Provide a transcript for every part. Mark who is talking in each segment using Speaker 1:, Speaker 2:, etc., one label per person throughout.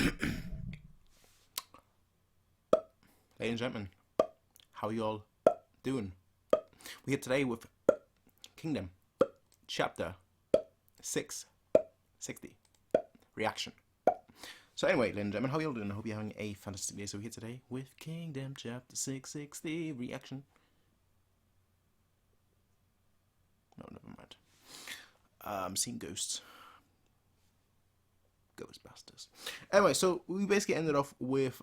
Speaker 1: Ladies and gentlemen, how are you all doing? We're here today with Kingdom Chapter 660 Reaction. So anyway, ladies and gentlemen, how are you all doing? I hope you're having a fantastic day. So we're here today with Kingdom Chapter 660 Reaction. No, never mind. Seeing ghosts. Ghostbusters. Anyway, so we basically ended off with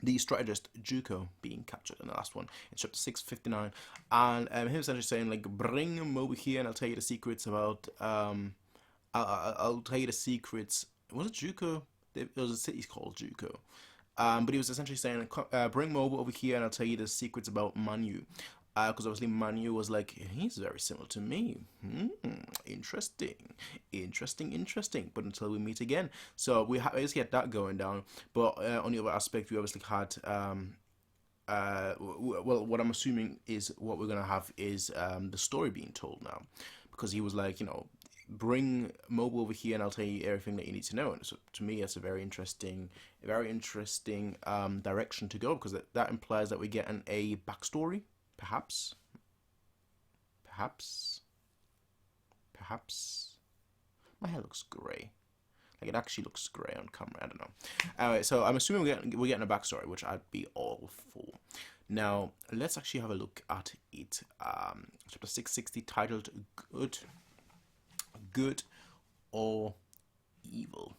Speaker 1: the strategist Juko being captured in the last one in chapter 659, and him essentially saying like, bring him over here and I'll tell you the secrets about I'll tell you the secrets. Was it Juko? There was a city called Juko, but he was essentially saying bring Mobo over here and I'll tell you the secrets about Manu. Because obviously Manu was like, he's very similar to me. Interesting. But until we meet again. So we basically had that going down. But on the other aspect, we obviously had, well, what I'm assuming is what we're going to have is the story being told now. Because he was like, you know, bring Mobo over here and I'll tell you everything that you need to know. And so to me, that's a very interesting direction to go. Because that implies that we're getting a backstory. Perhaps. My hair looks grey. Like, it actually looks grey on camera. I don't know. Anyway, so I'm assuming we're getting a backstory, which I'd be all for. Now, let's actually have a look at it. Chapter 660, titled Good or Evil.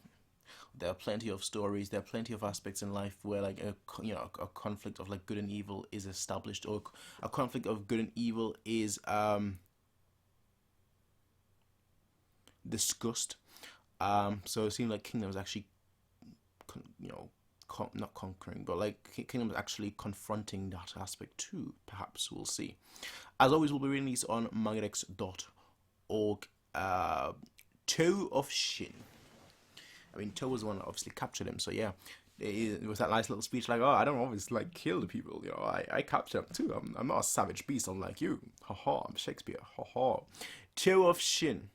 Speaker 1: There are plenty of stories, there are plenty of aspects in life where like a conflict of like good and evil is established, or a conflict of good and evil is discussed. So it seemed like Kingdom was actually not conquering, but like Kingdom was actually confronting that aspect too. Perhaps we'll see. As always, we'll be reading these on mangadex.org. Toe of Shin. I mean, Toe was the one that obviously captured him, so yeah. It was that nice little speech like, oh, I don't always, like, kill the people, you know, I capture them too. I'm not a savage beast, I'm like you. Ha-ha, I'm Shakespeare, ha-ha. Toe of Shin.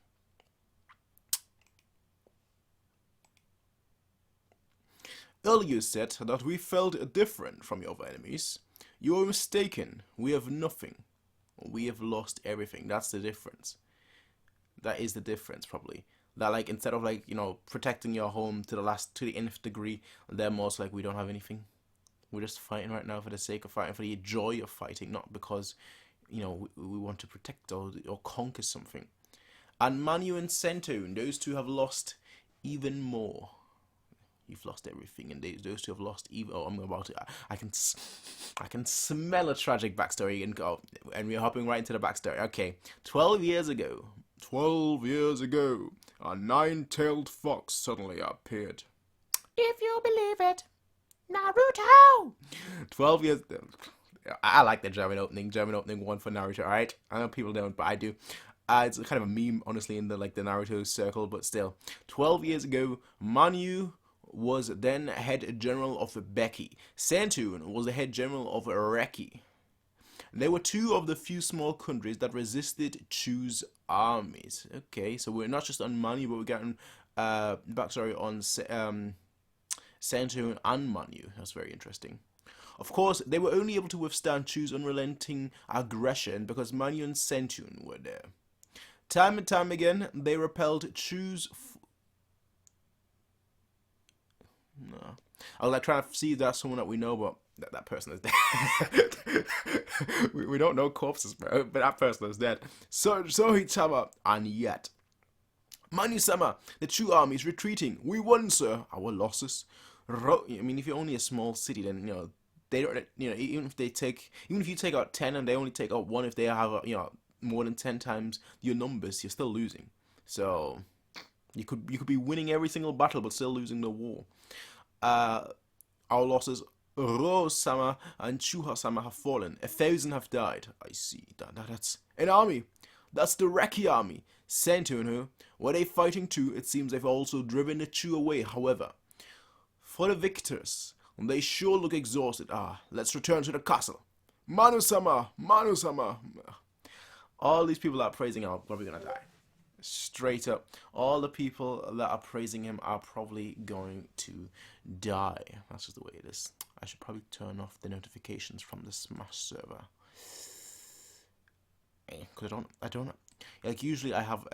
Speaker 1: Earlier you said that we felt different from your other enemies. You are mistaken. We have nothing. We have lost everything. That's the difference. That is the difference, probably. That, like, instead of, like, you know, protecting your home to the nth degree, they're most like, we don't have anything. We're just fighting right now for the sake of fighting, for the joy of fighting, not because, you know, we want to protect or conquer something. And Manu and Sentoon, those two have lost even more. You've lost everything, and those two have lost even. Oh, I'm about to. I can smell a tragic backstory, and go. And we're hopping right into the backstory. Okay, 12 years ago, a nine-tailed fox suddenly appeared. If you believe it, Naruto. 12 years. I like the German opening one for Naruto. All right, I know people don't, but I do. It's kind of a meme, honestly, in the Naruto circle, but still. 12 years ago, Manu was then head general of Becky. Sentoon was the head general of Reki. They were two of the few small countries that resisted Chu's armies. Okay, so we're not just on Manu, but we're getting backstory on Sentoon and Manu. That's very interesting. Of course, they were only able to withstand Chu's unrelenting aggression because Manu and Sentoon were there. Time and time again, they repelled Chu's. No. I was like trying to see if that's someone that we know, but that person is dead. we don't know corpses, bro, but that person is dead. So Hitama, and yet. Manu-sama, the Chu army is retreating. We won, sir. Our losses. I mean, if you're only a small city, then, you know, they don't, you know, even if you take out 10 and they only take out 1, if they have, you know, more than 10 times your numbers, you're still losing. So you could be winning every single battle, but still losing the war. Our losses, Ro-sama and Chuha-sama have fallen. 1,000 have died. I see. That's an army. That's the Reki army. Sentoon, who? Were they fighting too? It seems they've also driven the Chu away, however. For the victors, they sure look exhausted. Let's return to the castle. Manu-sama! Manu-sama! All these people are praising are probably gonna die. Straight up. All the people that are praising him are probably going to die. That's just the way it is. I should probably turn off the notifications from the Smash server. Because I don't, like, usually I have,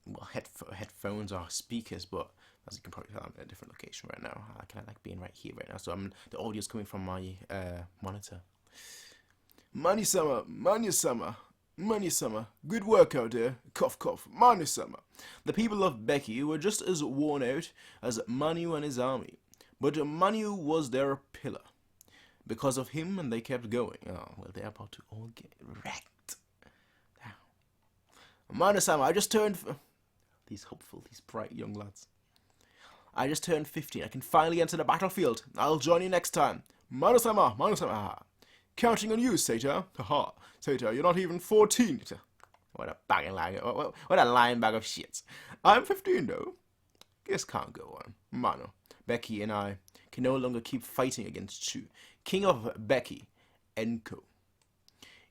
Speaker 1: well, headphones or speakers, but as you can probably tell, I'm in a different location right now. I kind of like being right here right now, so the audio's coming from my monitor. Manu-sama, Manu-sama, Manu-sama, good work out there, cough cough, Manu-sama. The people of Becky were just as worn out as Manu and his army, but Manu was their pillar. Because of him, and they kept going. Oh, well, they're about to all get wrecked. Manu-sama, I just turned... These hopeful, these bright young lads. I just turned 15. I can finally enter the battlefield. I'll join you next time. Manu-sama, Manu-sama. Counting on you, Sator. Haha. Sator, you're not even 14. What a banging line. What a lying bag of shit. I'm 15, though. This can't go on. Manu, Becky, and I can no longer keep fighting against Chu, King of Becky, Enko.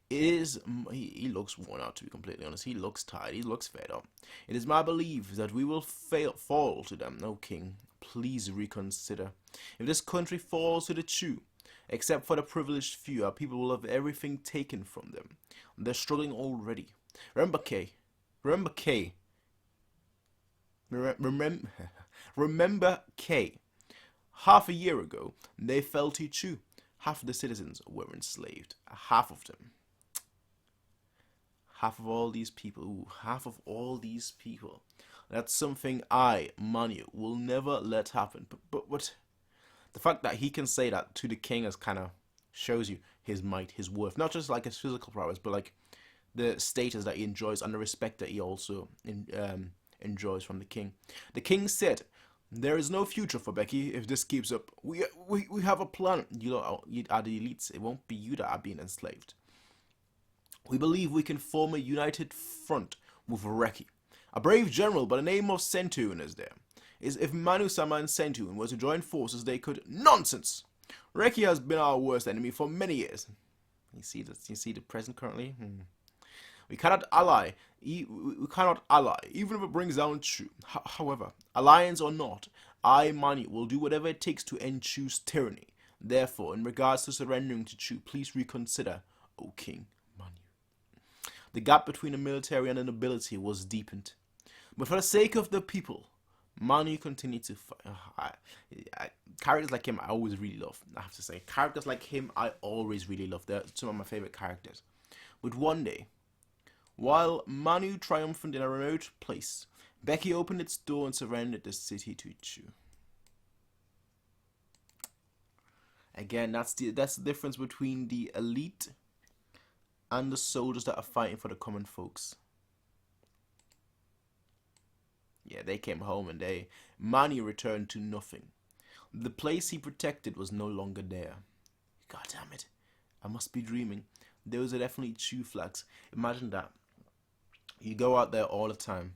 Speaker 1: He looks worn out, to be completely honest. He looks tired. He looks fed up. It is my belief that we will fall to them. O King, please reconsider. If this country falls to the Chu, except for the privileged few, our people will have everything taken from them. They're struggling already. Remember K. Remember K. Remember K. Half a year ago, they fell to Chu. Half of the citizens were enslaved. Half of them. Half of all these people. Ooh, half of all these people. That's something I, Manu, will never let happen. But the fact that he can say that to the king is kind of shows you his might, his worth. Not just like his physical prowess, but like the status that he enjoys and the respect that he also enjoys from the king. The king said, "There is no future for Becky if this keeps up. We have a plan. You are the elites. It won't be you that are being enslaved. We believe we can form a united front with Reki. A brave general by the name of Sentuin is there. If Manu-sama and Sentuin were to join forces, they could... Nonsense! Reki has been our worst enemy for many years." You see the present currently? We cannot ally. We cannot ally, even if it brings down Chu. However, alliance or not, I, Manu, will do whatever it takes to end Chu's tyranny. Therefore, in regards to surrendering to Chu, please reconsider, O King Manu. The gap between the military and the nobility was deepened. But for the sake of the people, Manu continued to fight. Characters like him I always really love, I have to say. Characters like him I always really love. They're some of my favorite characters. But one day, while Manu triumphant in a remote place, Becky opened its door and surrendered the city to Chu. Again, that's the difference between the elite and the soldiers that are fighting for the common folks. Yeah, they came home and Manu returned to nothing. The place he protected was no longer there. God damn it. I must be dreaming. Those are definitely Chu flags. Imagine that. You go out there all the time.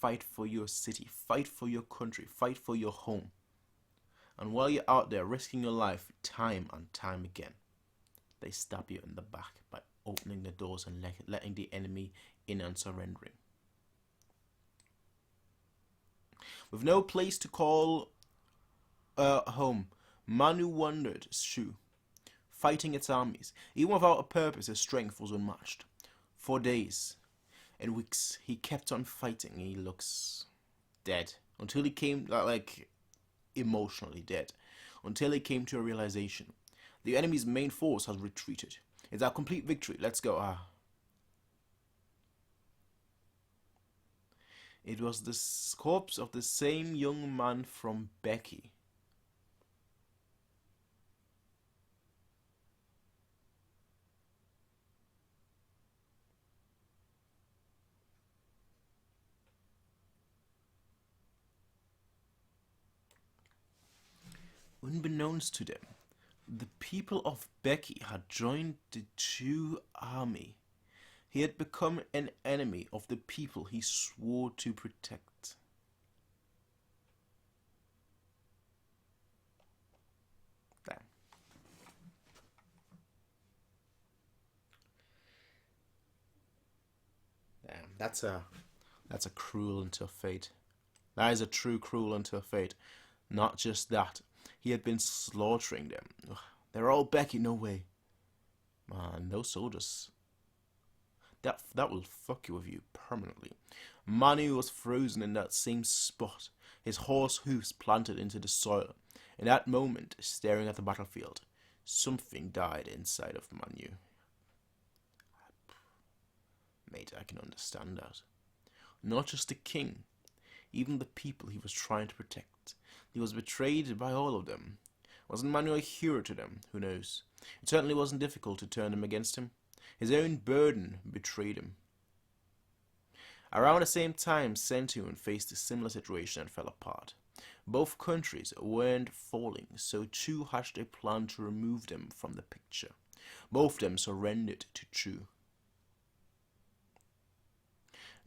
Speaker 1: Fight for your city. Fight for your country. Fight for your home. And while you're out there risking your life time and time again, they stab you in the back by opening the doors and letting the enemy in and surrendering. With no place to call home, Manu wandered Chu, fighting its armies. Even without a purpose, his strength was unmatched. For days and weeks, he kept on fighting. He looks dead. Until he came, like, emotionally dead. Until he came to a realization. The enemy's main force has retreated. It's our complete victory. Let's go. It was the corpse of the same young man from Becky. Unbeknownst to them, the people of Becky had joined the Chu army. He had become an enemy of the people he swore to protect. Damn. That's a cruel and tough fate. That is a true cruel and tough fate. Not just that, he had been slaughtering them. Ugh, they're all Becky, no way. Man, those soldiers. That will fuck you with you permanently. Manu was frozen in that same spot, his horse hoofs planted into the soil. In that moment, staring at the battlefield, something died inside of Manu. Mate, I can understand that. Not just the king, even the people he was trying to protect. He was betrayed by all of them. Wasn't Manu a hero to them? Who knows? It certainly wasn't difficult to turn them against him. His own burden betrayed him. Around the same time, Sentun faced a similar situation and fell apart. Both countries weren't falling, so Chu hatched a plan to remove them from the picture. Both of them surrendered to Chu.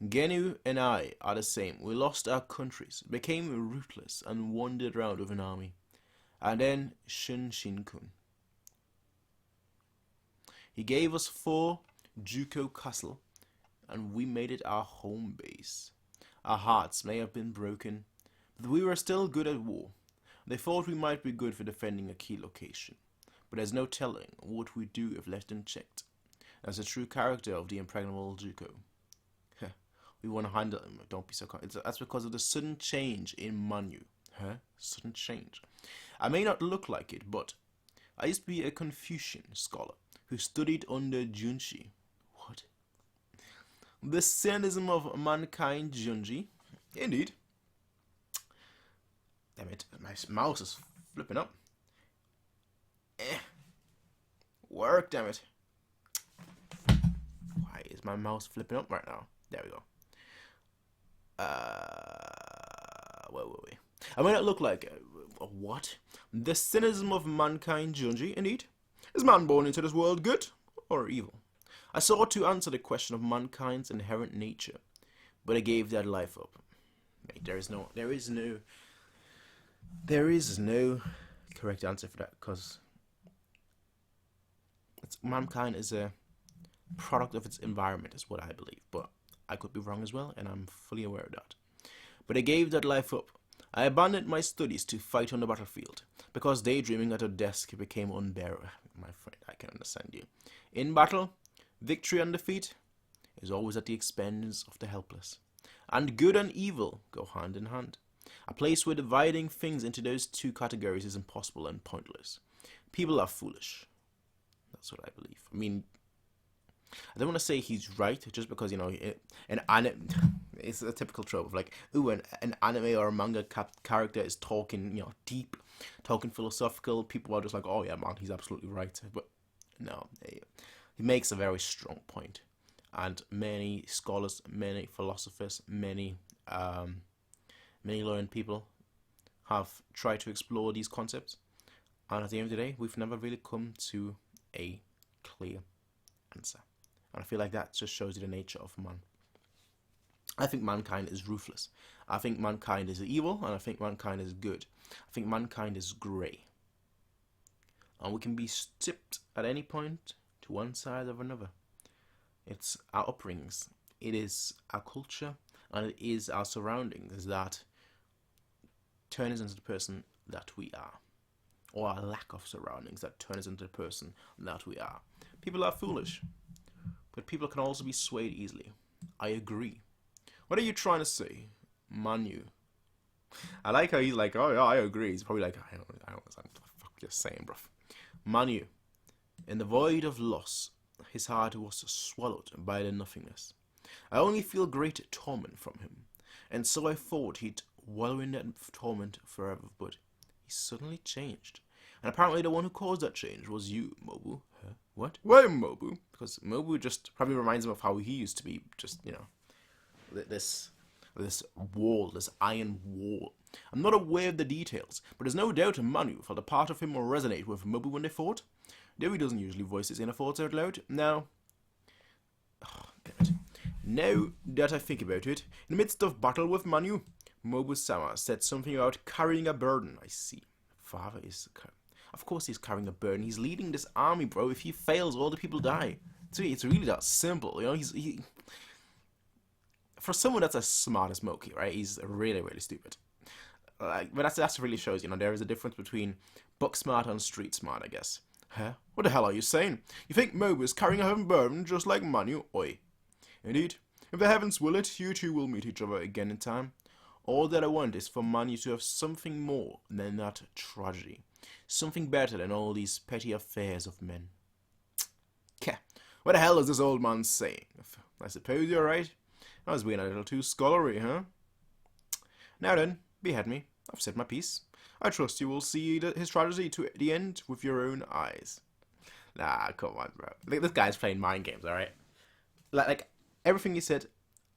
Speaker 1: Genu and I are the same. We lost our countries, became ruthless, and wandered around with an army. And then Shun Shinkun. He gave us 4 Juko Castle, and we made it our home base. Our hearts may have been broken, but we were still good at war. They thought we might be good for defending a key location, but there's no telling what we'd do if left unchecked. That's the true character of the impregnable Juko. We want to handle him, don't be so that's because of the sudden change in Manu. Sudden change. I may not look like it, but I used to be a Confucian scholar who studied under Junshi. What? The cynicism of mankind, Junji. Indeed. Damn it, my mouse is flipping up. Work, damn it. Why is my mouse flipping up right now? There we go. Where were we? I may not look like what? The cynicism of mankind, Junji, indeed. Is man born into this world good or evil? I sought to answer the question of mankind's inherent nature, but I gave that life up. Mate, there is no correct answer for that, because mankind is a product of its environment, is what I believe, but I could be wrong as well, and I'm fully aware of that. But I gave that life up. I abandoned my studies to fight on the battlefield, because daydreaming at a desk became unbearable. My friend, I can understand you. In battle, victory and defeat is always at the expense of the helpless. And good and evil go hand in hand. A place where dividing things into those two categories is impossible and pointless. People are foolish. That's what I believe. I mean, I don't want to say he's right, just because, it's a typical trope of like, ooh, an anime or a manga character is talking, deep, talking philosophical. People are just like, oh yeah, man, he's absolutely right. But no, he makes a very strong point. And many scholars, many philosophers, many learned people have tried to explore these concepts. And at the end of the day, we've never really come to a clear answer. And I feel like that just shows you the nature of man. I think mankind is ruthless. I think mankind is evil, and I think mankind is good. I think mankind is grey. And we can be tipped at any point to one side or another. It's our upbringings. It is our culture, and it is our surroundings that turn us into the person that we are. Or our lack of surroundings that turn us into the person that we are. People are foolish. But people can also be swayed easily. I agree. What are you trying to say, Manu? I like how he's like, oh yeah, I agree. He's probably like, I don't understand what the fuck you're saying, bruv. Manu, in the void of loss, his heart was swallowed by the nothingness. I only feel great torment from him, and so I thought he'd wallow in that torment forever, but he suddenly changed. And apparently the one who caused that change was you, Mobu. Huh? What? Why Mobu? Because Mobu just probably reminds him of how he used to be, just, this wall, this iron wall. I'm not aware of the details, but there's no doubt Manu felt a part of him resonate with Mobu when they fought. Though he doesn't usually voice his inner thoughts out loud. Now that I think about it, in the midst of battle with Manu, Mobu-sama said something about carrying a burden. I see. Father is... Of course he's carrying a burden. He's leading this army, bro. If he fails, all the people die. It's really that simple, He for someone that's as smart as Moki, right? He's really, really stupid. But that's really shows, there is a difference between book smart and street smart, I guess. Huh? What the hell are you saying? You think Mobius carrying a heaven burden just like Manu? Oi. Indeed. If the heavens will it, you two will meet each other again in time. All that I want is for Manu to have something more than that tragedy. Something better than all these petty affairs of men. Keh. What the hell is this old man saying? I suppose you're right. I was being a little too scholarly, huh? Now then, behead me. I've said my piece. I trust you will see his tragedy to the end with your own eyes. Nah, come on, bro. Like, this guy's playing mind games, alright? Like, everything he said,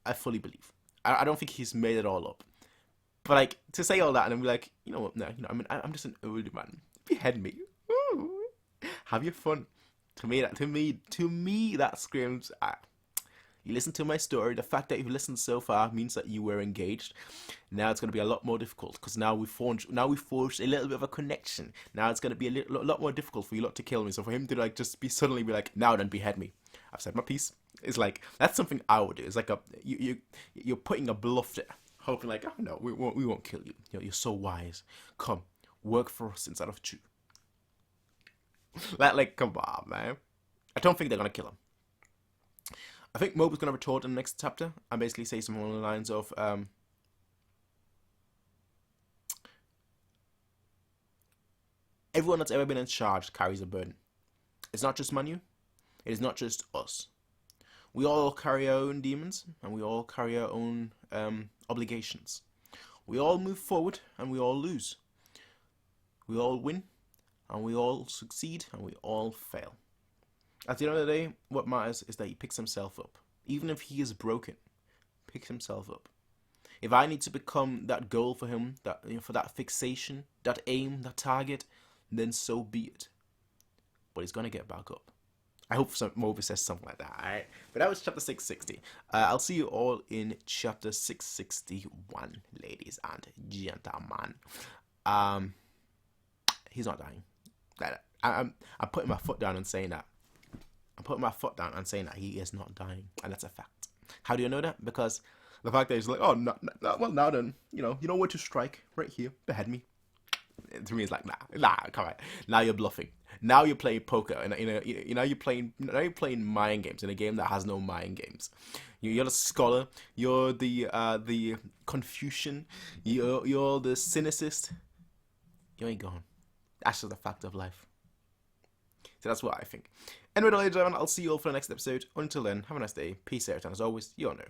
Speaker 1: I fully believe. I don't think he's made it all up. But, like, to say all that and then be like, you know what, no, I'm just an old man. Behead me. Woo. Have your fun. To me, that screams, you listen to my story. The fact that you've listened so far means that you were engaged. Now it's going to be a lot more difficult because now we forged a little bit of a connection. Now it's going to be a lot more difficult for you lot to kill me. So for him to like just suddenly be like, now then behead me. I've said my piece. It's like that's something I would do. It's like you're putting a bluff there, hoping like, oh no, we won't kill you. You're so wise. Come, work for us instead of you. Like come on, man. I don't think they're gonna kill him. I think Mobius going to retort in the next chapter and basically say something along the lines of, everyone that's ever been in charge carries a burden. It's not just Manu. It is not just us. We all carry our own demons and we all carry our own obligations. We all move forward and we all lose. We all win and we all succeed and we all fail. At the end of the day, what matters is that he picks himself up. Even if he is broken, picks himself up. If I need to become that goal for him, for that fixation, that aim, that target, then so be it. But he's going to get back up. I hope Mobius says something like that, alright? But that was chapter 660. I'll see you all in chapter 661, ladies and gentlemen. He's not dying. I'm putting my foot down and saying that. I'm putting my foot down and saying that he is not dying, and that's a fact. How do you know that? Because the fact that he's like, oh, no, well, now then, you know where to strike, right here, behead me. To me, it's like, nah, come on. Now you're bluffing. Now you're playing poker, and you're playing mind games in a game that has no mind games. You're the scholar. You're the Confucian. You're the cynicist. You ain't gone. That's just the fact of life. So that's what I think. Anyway, ladies and gentlemen, I'll see you all for the next episode. Until then, have a nice day. Peace out, and as always, you all know.